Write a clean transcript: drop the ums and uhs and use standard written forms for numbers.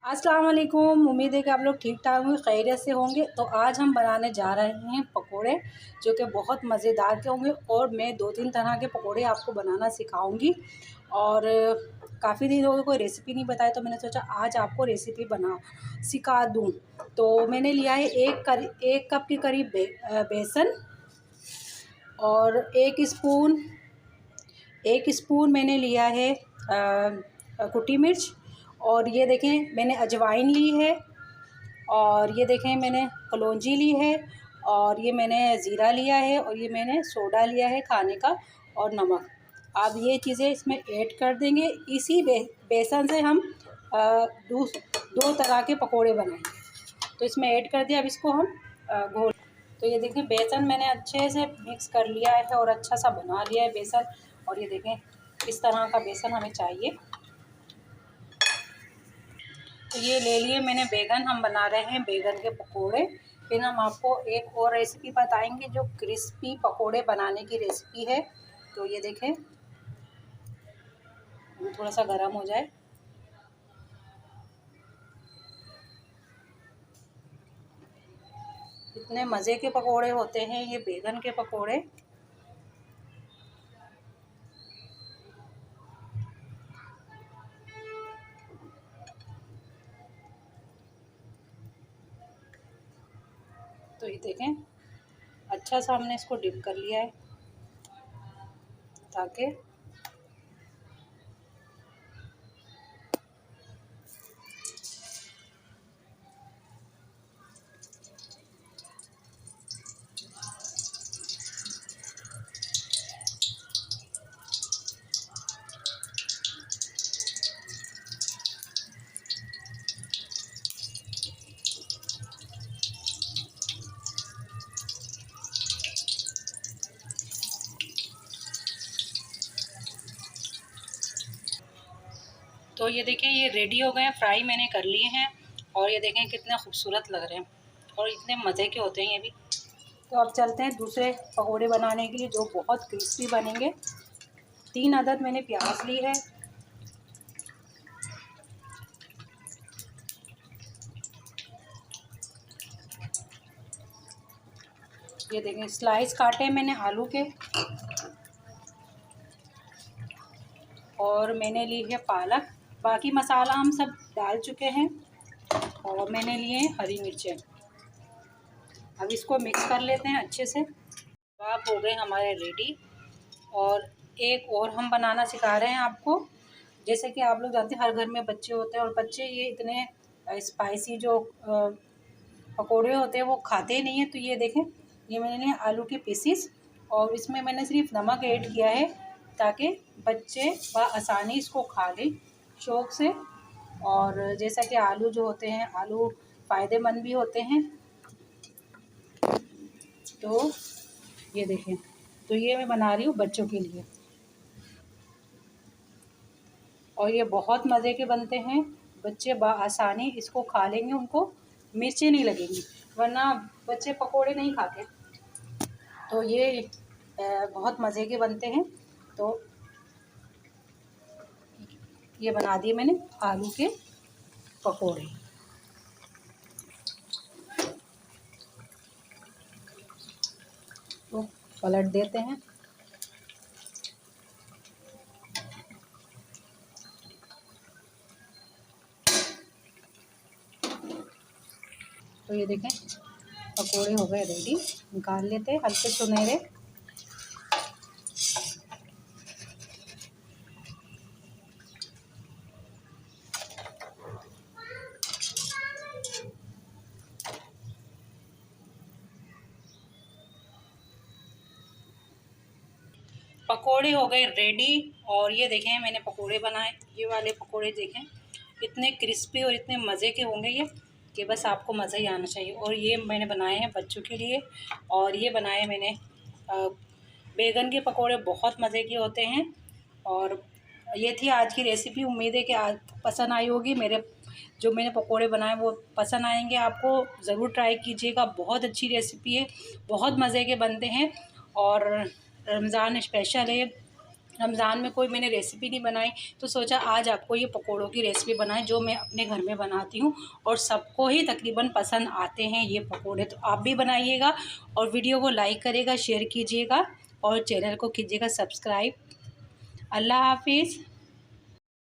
अस्सलाम वालेकुम। उम्मीद है कि आप लोग ठीक ठाक होंगे, खैरियत से होंगे। तो आज हम बनाने जा रहे हैं पकोड़े, जो कि बहुत मज़ेदार के होंगे। और मैं 2-3 तरह के पकोड़े आपको बनाना सिखाऊंगी। और काफ़ी दिन हो गए कोई रेसिपी नहीं बताई, तो मैंने सोचा आज आपको रेसिपी बना सिखा दूं। तो मैंने लिया है एक कप के करीब बेसन, और एक स्पून मैंने लिया है कुटी मिर्च। और ये देखें मैंने अजवाइन ली है, और ये देखें मैंने कलौंजी ली है, और ये मैंने ज़ीरा लिया है, और ये मैंने सोडा लिया है खाने का, और नमक। अब ये चीज़ें इसमें ऐड कर देंगे। इसी बेसन से हम दो तरह के पकोड़े बनाएंगे। तो इसमें ऐड कर दिया। अब इसको हम घोल। तो ये देखें बेसन मैंने अच्छे से मिक्स कर लिया है और अच्छा सा बना लिया है बेसन। और ये देखें इस तरह का बेसन हमें चाहिए। तो ये ले लिए मैंने बैगन। हम बना रहे हैं बैगन के पकोड़े। फिर हम आपको एक और रेसिपी बताएंगे जो क्रिस्पी पकोड़े बनाने की रेसिपी है। तो ये देखें थोड़ा सा गर्म हो जाए। इतने मज़े के पकोड़े होते हैं ये बैगन के पकोड़े। तो ये देखें अच्छा सा हमने इसको डिप कर लिया है, ताकि तो ये देखें ये रेडी हो गए हैं, फ्राई मैंने कर लिए हैं। और ये देखें कितने खूबसूरत लग रहे हैं और इतने मज़े के होते हैं ये भी। तो अब चलते हैं दूसरे पकोड़े बनाने के लिए, जो बहुत क्रिस्पी बनेंगे। 3 अदद मैंने प्याज ली है, ये देखें स्लाइस काटे मैंने आलू के। और मैंने ली है पालक। बाकी मसाला हम सब डाल चुके हैं। और मैंने लिए हैं हरी मिर्चें। अब इसको मिक्स कर लेते हैं अच्छे से। कबाब हो गए हमारे रेडी। और एक और हम बनाना सिखा रहे हैं आपको। जैसे कि आप लोग जानते हैं हर घर में बच्चे होते हैं, और बच्चे ये इतने स्पाइसी जो पकोड़े होते हैं वो खाते ही नहीं हैं। तो ये देखें ये मैंने लिए आलू के पीसीस, और इसमें मैंने सिर्फ नमक ऐड किया है, ताकि बच्चे आसानी इसको खा लें शौक़ से। और जैसा कि आलू जो होते हैं आलू फ़ायदेमंद भी होते हैं। तो ये देखें, तो ये मैं बना रही हूँ बच्चों के लिए, और ये बहुत मज़े के बनते हैं। बच्चे आसानी इसको खा लेंगे, उनको मिर्चें नहीं लगेंगी, वरना बच्चे पकोड़े नहीं खाते। तो ये बहुत मज़े के बनते हैं। तो ये बना दिए मैंने आलू के पकोड़े। तो पलट देते हैं। तो ये देखें पकोड़े हो गए रेडी। निकाल लेते हैं हल्के सुनहरे। पकोड़े हो गए रेडी। और ये देखें मैंने पकोड़े बनाए। ये वाले पकोड़े देखें इतने क्रिस्पी और इतने मज़े के होंगे ये, कि बस आपको मज़ा ही आना चाहिए। और ये मैंने बनाए हैं बच्चों के लिए। और ये बनाए मैंने बैगन के पकोड़े, बहुत मज़े के होते हैं। और ये थी आज की रेसिपी। उम्मीद है कि आज पसंद आई होगी। जो मैंने पकोड़े बनाए वो पसंद आएंगे आपको। ज़रूर ट्राई कीजिएगा, बहुत अच्छी रेसिपी है, बहुत मज़े के बनते हैं। और रमज़ान स्पेशल है, रमज़ान में कोई मैंने रेसिपी नहीं बनाई, तो सोचा आज आपको ये पकोड़ों की रेसिपी बनाएं जो मैं अपने घर में बनाती हूँ और सबको ही तकरीबन पसंद आते हैं ये पकोड़े। तो आप भी बनाइएगा और वीडियो को लाइक करेगा, शेयर कीजिएगा और चैनल को कीजिएगा सब्सक्राइब। अल्लाह हाफिज़।